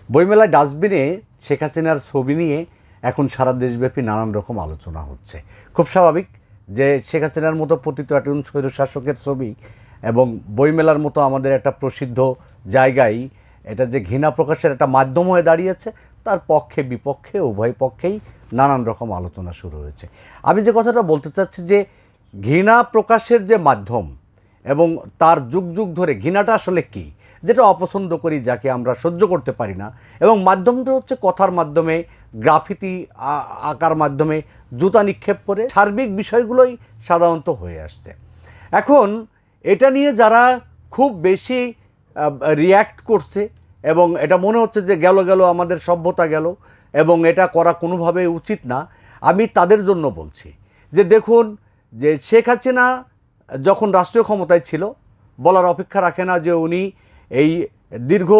বইমেলায় ডাস্টবিনে শেখ হাসিনার ছবি নিয়ে এখন সারা দেশব্যাপী নানান রকম আলোচনা হচ্ছে। খুব স্বাভাবিক যে শেখ হাসিনার মতো পতিত একজন স্বৈরশাসকের ছবি এবং বইমেলার মতো আমাদের একটা প্রসিদ্ধ জায়গায় এটা যে ঘৃণা প্রকাশের একটা মাধ্যম হয়ে দাঁড়িয়েছে, তার পক্ষে বিপক্ষে উভয় পক্ষেই নানান রকম আলোচনা শুরু হয়েছে। আমি যে কথাটা বলতে চাচ্ছি যে ঘৃণা প্রকাশের যে মাধ্যম এবং তার যুগ যুগ ধরে ঘৃণাটা আসলে কী, যেটা অপছন্দ করি, যাকে আমরা সহ্য করতে পারি না, এবং মাধ্যমটা হচ্ছে কথার মাধ্যমে, গ্রাফিতি আঁকার মাধ্যমে জুতা নিক্ষেপ করে সার্বিক বিষয়গুলোই সাধারণত হয়ে আসছে। এখন এটা নিয়ে যারা খুব বেশি রিয়্যাক্ট করছে এবং এটা মনে হচ্ছে যে গেল আমাদের সভ্যতা গেল এবং এটা করা কোনোভাবেই উচিত না, আমি তাদের জন্য বলছি যে দেখুন, যে শেখ হাসিনা যখন রাষ্ট্রীয় ক্ষমতায় ছিল বলার অপেক্ষা রাখে না যে উনি এই দীর্ঘ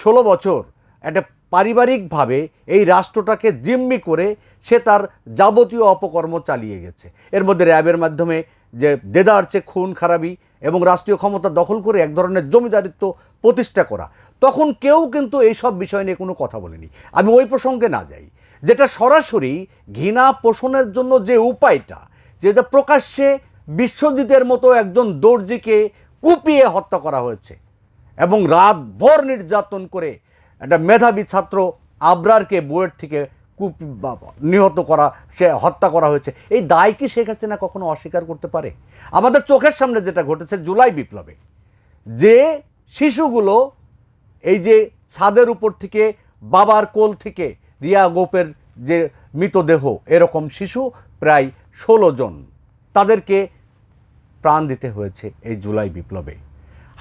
16 বছর একটা পারিবারিকভাবে এই রাষ্ট্রটাকে জিম্মি করে সে তার যাবতীয় অপকর্ম চালিয়ে গেছে। এর মধ্যে র্যাবের মাধ্যমে যে দেদারচে খুন খারাপি এবং রাষ্ট্রীয় ক্ষমতা দখল করে এক ধরনের জমিদারিত্ব প্রতিষ্ঠা করা, তখন কেউ কিন্তু এইসব বিষয় নিয়ে কোনো কথা বলেনি। আমি ওই প্রসঙ্গে না যাই, যেটা সরাসরি ঘৃণা পোষণের জন্য যে উপায়টা, যেটা প্রকাশ্যে বিশ্বজিতের মতো একজন দর্জিকে কুপিয়ে হত্যা করা হয়েছে এবং রাতভর নির্যাতন করে একটা মেধাবী ছাত্র আবরারকে বইয়ের থেকে নিহত করা, সে হত্যা করা হয়েছে, এই দায় কি শেখ হাসিনা কখনো অস্বীকার করতে পারে? আমাদের চোখের সামনে যেটা ঘটেছে জুলাই বিপ্লবে, যে শিশুগুলো এই যে ছাদের উপর থেকে বাবার কোল থেকে রিয়া গোপের যে মৃতদেহ, এরকম শিশু প্রায় 16 জন, তাদেরকে প্রাণ দিতে হয়েছে এই জুলাই বিপ্লবে।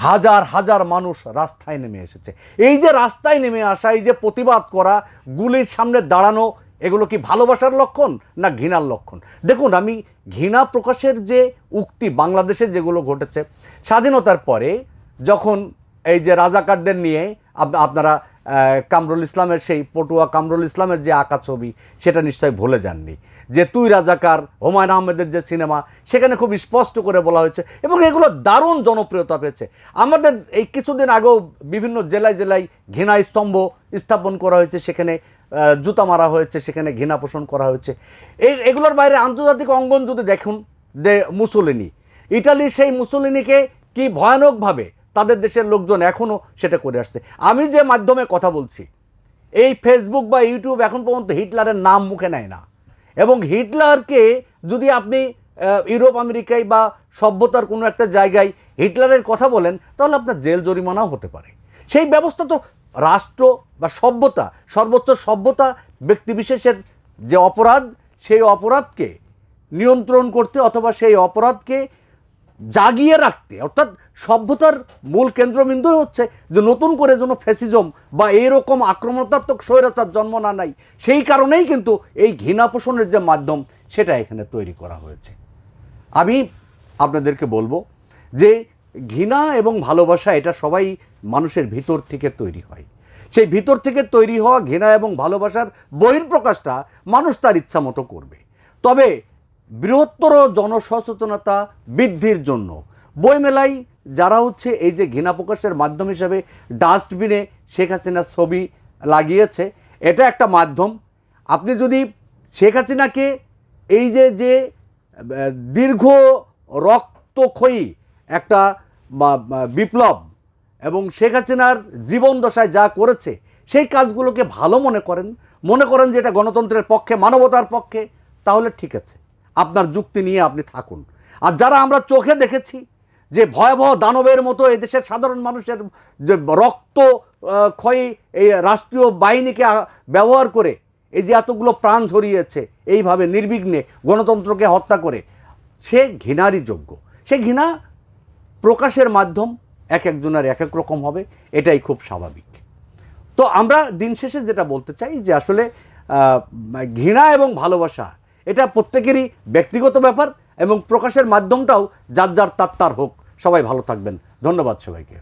হাজার হাজার মানুষ রাস্তায় নেমে এসেছে। এই যে রাস্তায় নেমে আসা, এই যে প্রতিবাদ করা, গুলির সামনে দাঁড়ানো, এগুলো কি ভালোবাসার লক্ষণ না ঘৃণার লক্ষণ? দেখুন, আমি ঘৃণা প্রকাশের যে উক্তি বাংলাদেশে যেগুলো ঘটেছে স্বাধীনতার পরে, যখন এই যে রাজাকারদের নিয়ে আপনারা কামরুল ইসলামের সেই পটুয়া কামরুল ইসলামের যে আঁকা ছবি, সেটা নিশ্চয়ই ভুলে যাননি, যে তুই রাজাকার, হুমায়ুন আহমেদের যে সিনেমা, সেখানে খুব স্পষ্ট করে বলা হয়েছে এবং এগুলো দারুণ জনপ্রিয়তা পেয়েছে। আমাদের এই কিছুদিন আগেও বিভিন্ন জেলায় জেলায় ঘৃণা স্তম্ভ স্থাপন করা হয়েছে, সেখানে জুতা মারা হয়েছে, সেখানে ঘৃণা পোষণ করা হয়েছে। এগুলোর বাইরে আন্তর্জাতিক অঙ্গন যদি দেখুন, যে মুসোলিনি, ইটালির সেই মুসোলিনিকে কি ভয়ানকভাবে তাদের দেশের লোকজন এখনও সেটা করে আসছে। আমি যে মাধ্যমে কথা বলছি, এই ফেসবুক বা ইউটিউব এখন পর্যন্ত হিটলারের নাম মুখে নেয় না, এবং হিটলারকে যদি আপনি ইউরোপ আমেরিকায় বা সভ্যতার কোনো একটা জায়গায় হিটলারের কথা বলেন, তাহলে আপনার জেল জরিমানাও হতে পারে। সেই ব্যবস্থা তো রাষ্ট্র বা সভ্যতা, সর্বোচ্চ সভ্যতা ব্যক্তিবিশেষের যে অপরাধ, সেই অপরাধকে নিয়ন্ত্রণ করতে অথবা সেই অপরাধকে জাগিয়ে রাখতে, অর্থাৎ সভ্যতার মূল কেন্দ্রবিন্দু হচ্ছে যে নতুন করে যেন ফ্যাসিজম বা এইরকম আক্রমণাত্মক স্বৈরাচার জন্ম না নেয়। সেই কারণেই কিন্তু এই ঘৃণা পোষণের যে মাধ্যম, সেটা এখানে তৈরি করা হয়েছে। আমি আপনাদেরকে বলবো যে ঘৃণা এবং ভালোবাসা, এটা সবাই মানুষের ভিতর থেকে তৈরি হয়। সেই ভিতর থেকে তৈরি হওয়া ঘৃণা এবং ভালোবাসার বহিঃপ্রকাশটা মানুষ তার ইচ্ছা মতো করবে। তবে বৃহত্তর জনসচেতনতা বৃদ্ধির জন্য বইমেলায় যারা হচ্ছে এই যে ঘৃণা প্রকাশের মাধ্যম হিসাবে ডাস্টবিনে শেখ হাসিনার ছবি লাগিয়েছে, এটা একটা মাধ্যম। আপনি যদি শেখ হাসিনাকে এই যে দীর্ঘ রক্তক্ষয়ী একটা বিপ্লব এবং শেখ হাসিনার জীবন দশায় যা করেছে, সেই কাজগুলোকে ভালো মনে করেন যে এটা গণতন্ত্রের পক্ষে, মানবতার পক্ষে, তাহলে ঠিক আছে, আপনার যুক্তি নিয়ে আপনি থাকুন। আর যারা আমরা চোখে দেখেছি যে ভয়াবহ দানবের মতো এই দেশের সাধারণ মানুষের যে রক্ত ক্ষয়ী এই রাষ্ট্রীয় বাহিনীকে ব্যবহার করে এই যে এতগুলো প্রাণ ঝরিয়েছে, এইভাবে নির্বিঘ্নে গণতন্ত্রকে হত্যা করে, সে ঘৃণারই যোগ্য। সে ঘৃণা প্রকাশের মাধ্যম এক একজনের এক এক রকম হবে, এটাই খুব স্বাভাবিক। তো আমরা দিন শেষে যেটা বলতে চাই যে আসলে ঘৃণা এবং ভালোবাসা এটা প্রত্যেকেরই ব্যক্তিগত ব্যাপার এবং প্রকাশের মাধ্যমটাও যার যার তার হোক। সবাই ভালো থাকবেন। ধন্যবাদ সবাইকে।